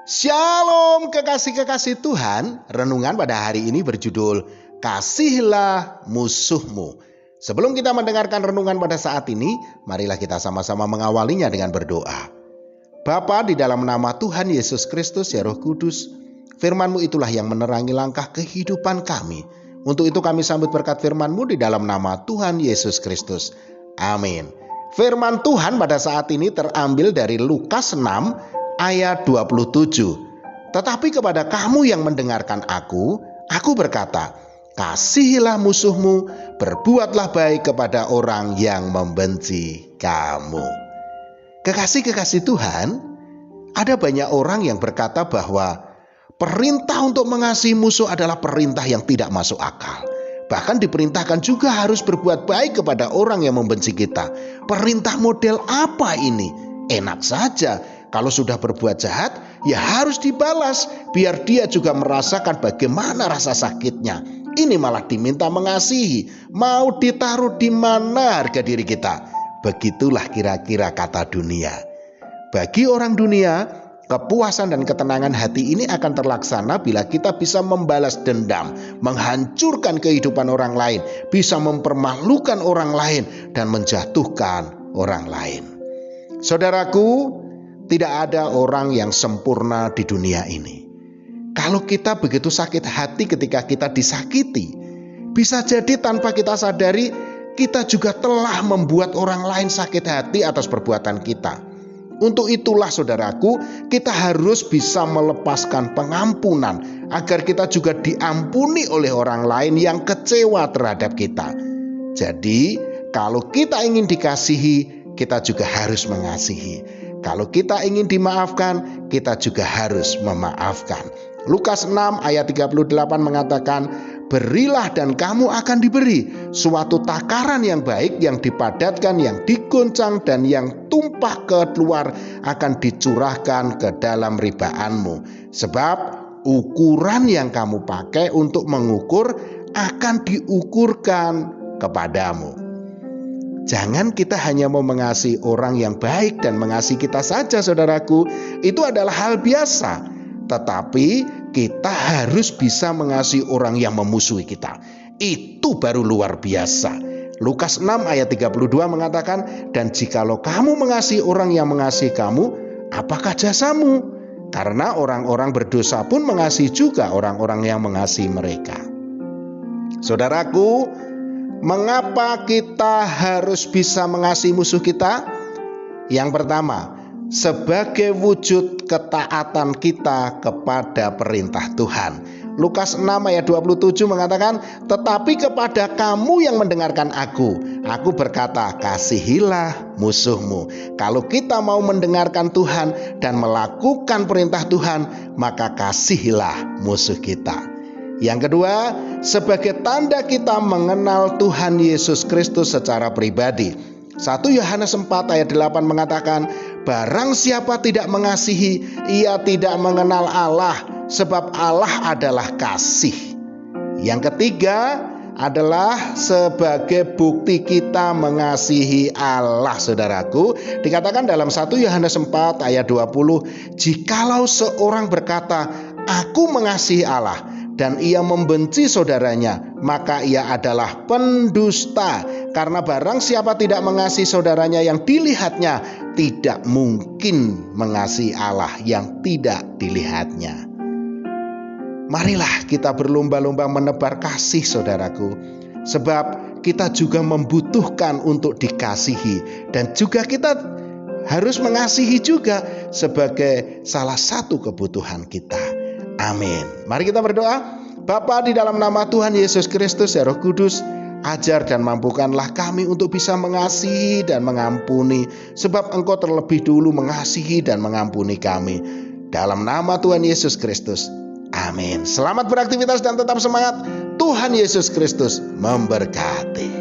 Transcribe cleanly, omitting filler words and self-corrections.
Shalom kekasih-kekasih Tuhan. Renungan pada hari ini berjudul Kasihilah musuhmu. Sebelum kita mendengarkan renungan pada saat ini, marilah kita sama-sama mengawalinya dengan berdoa. Bapa, di dalam nama Tuhan Yesus Kristus, ya Roh Kudus, firman-Mu itulah yang menerangi langkah kehidupan kami. Untuk itu kami sambut berkat firman-Mu di dalam nama Tuhan Yesus Kristus. Amin. Firman Tuhan pada saat ini terambil dari Lukas 6 ayat 27. Tetapi kepada kamu yang mendengarkan aku berkata, kasihilah musuhmu, berbuatlah baik kepada orang yang membenci kamu. Kekasih-kekasih Tuhan, ada banyak orang yang berkata bahwa perintah untuk mengasihi musuh adalah perintah yang tidak masuk akal. Bahkan diperintahkan juga harus berbuat baik kepada orang yang membenci kita. Perintah model apa ini? Enak saja, kalau sudah berbuat jahat ya harus dibalas, biar dia juga merasakan bagaimana rasa sakitnya. Ini malah diminta mengasihi, mau ditaruh di mana harga diri kita. Begitulah kira-kira kata dunia. Bagi orang dunia, kepuasan dan ketenangan hati ini akan terlaksana bila kita bisa membalas dendam, menghancurkan kehidupan orang lain, bisa mempermalukan orang lain, dan menjatuhkan orang lain. Saudaraku, tidak ada orang yang sempurna di dunia ini. Kalau kita begitu sakit hati ketika kita disakiti, bisa jadi tanpa kita sadari, kita juga telah membuat orang lain sakit hati atas perbuatan kita. Untuk itulah saudaraku, kita harus bisa melepaskan pengampunan agar kita juga diampuni oleh orang lain yang kecewa terhadap kita. Jadi, kalau kita ingin dikasihi, kita juga harus mengasihi. Kalau kita ingin dimaafkan, kita juga harus memaafkan. Lukas 6 ayat 38 mengatakan, berilah dan kamu akan diberi, suatu takaran yang baik, yang dipadatkan, yang digoncang, dan yang tumpah keluar akan dicurahkan ke dalam ribaanmu. Sebab ukuran yang kamu pakai untuk mengukur akan diukurkan kepadamu. Jangan kita hanya mau mengasihi orang yang baik dan mengasihi kita saja, saudaraku. Itu adalah hal biasa. Tetapi kita harus bisa mengasihi orang yang memusuhi kita. Itu baru luar biasa. Lukas 6 ayat 32 mengatakan, dan jikalau kamu mengasihi orang yang mengasihi kamu, apakah jasamu? Karena orang-orang berdosa pun mengasihi juga orang-orang yang mengasihi mereka. Saudaraku, mengapa kita harus bisa mengasihi musuh kita? Yang pertama, sebagai wujud ketaatan kita kepada perintah Tuhan. Lukas 6 ayat 27 mengatakan, tetapi kepada kamu yang mendengarkan aku berkata, kasihilah musuhmu. Kalau kita mau mendengarkan Tuhan dan melakukan perintah Tuhan, maka kasihilah musuh kita. Yang kedua, sebagai tanda kita mengenal Tuhan Yesus Kristus secara pribadi. 1 Yohanes 4 ayat 8 mengatakan, barang siapa tidak mengasihi, ia tidak mengenal Allah, sebab Allah adalah kasih. Yang ketiga adalah sebagai bukti kita mengasihi Allah, saudaraku. Dikatakan dalam 1 Yohanes 4 ayat 20, jikalau seorang berkata, aku mengasihi Allah, dan ia membenci saudaranya, maka ia adalah pendusta. Karena barang siapa tidak mengasihi saudaranya yang dilihatnya, tidak mungkin mengasihi Allah yang tidak dilihatnya. Marilah kita berlomba-lomba menebar kasih, saudaraku. Sebab kita juga membutuhkan untuk dikasihi. Dan juga kita harus mengasihi juga sebagai salah satu kebutuhan kita. Amin. Mari kita berdoa. Bapa, di dalam nama Tuhan Yesus Kristus, ya Roh Kudus, ajar dan mampukanlah kami untuk bisa mengasihi dan mengampuni, sebab Engkau terlebih dulu mengasihi dan mengampuni kami. Dalam nama Tuhan Yesus Kristus. Amin. Selamat beraktivitas dan tetap semangat. Tuhan Yesus Kristus memberkati.